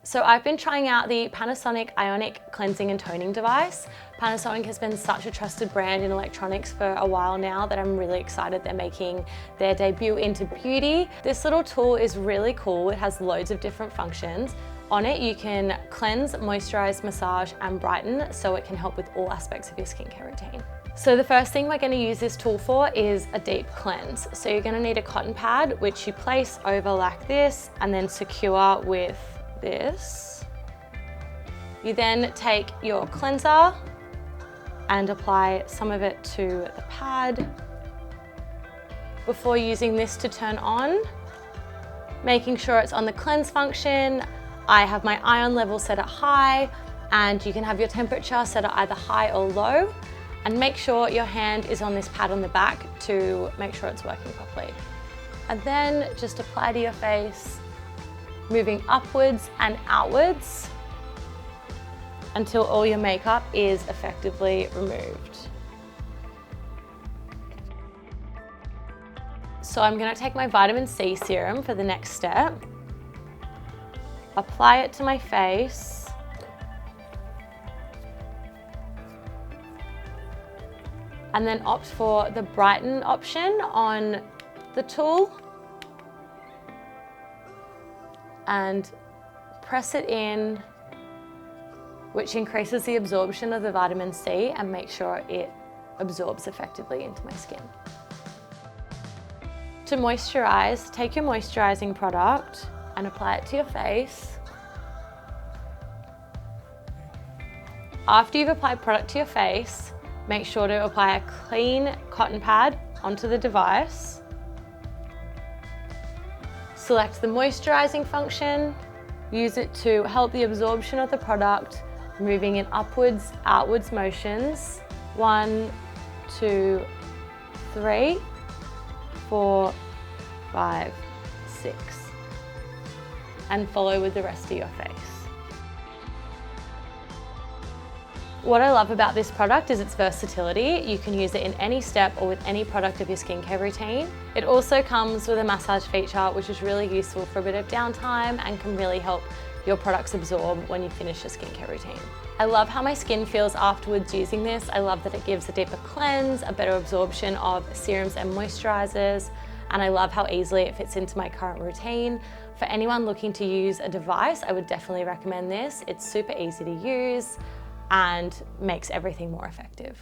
So I've been trying out the Panasonic Ionic cleansing and toning device. Panasonic has been such a trusted brand in electronics for a while now that I'm really excited they're making their debut into beauty. This little tool is really cool. It has loads of different functions. On it, you can cleanse, moisturize, massage, and brighten, so it can help with all aspects of your skincare routine. So the first thing we're going to use this tool for is a deep cleanse. So you're going to need a cotton pad, which you place over like this and then secure with this. You then take your cleanser and apply some of it to the pad before using this to turn on, making sure it's on the cleanse function. I have my ion level set at high, and you can have your temperature set at either high or low, and make sure your hand is on this pad on the back to make sure it's working properly. And then just apply to your face, moving upwards and outwards until all your makeup is effectively removed. So I'm going to take my vitamin C serum for the next step, apply it to my face, and then opt for the brighten option on the tool and press it in, which increases the absorption of the vitamin C and make sure it absorbs effectively into my skin. To moisturize, take your moisturizing product and apply it to your face. After you've applied product to your face, make sure to apply a clean cotton pad onto the device. Select the moisturizing function, use it to help the absorption of the product, moving in upwards, outwards motions. 1, 2, 3, 4, 5, 6. And follow with the rest of your face. What I love about this product is its versatility. You can use it in any step or with any product of your skincare routine. It also comes with a massage feature, which is really useful for a bit of downtime and can really help your products absorb when you finish your skincare routine. I love how my skin feels afterwards using this. I love that it gives a deeper cleanse, a better absorption of serums and moisturizers, and I love how easily it fits into my current routine. For anyone looking to use a device, I would definitely recommend this. It's super easy to use and makes everything more effective.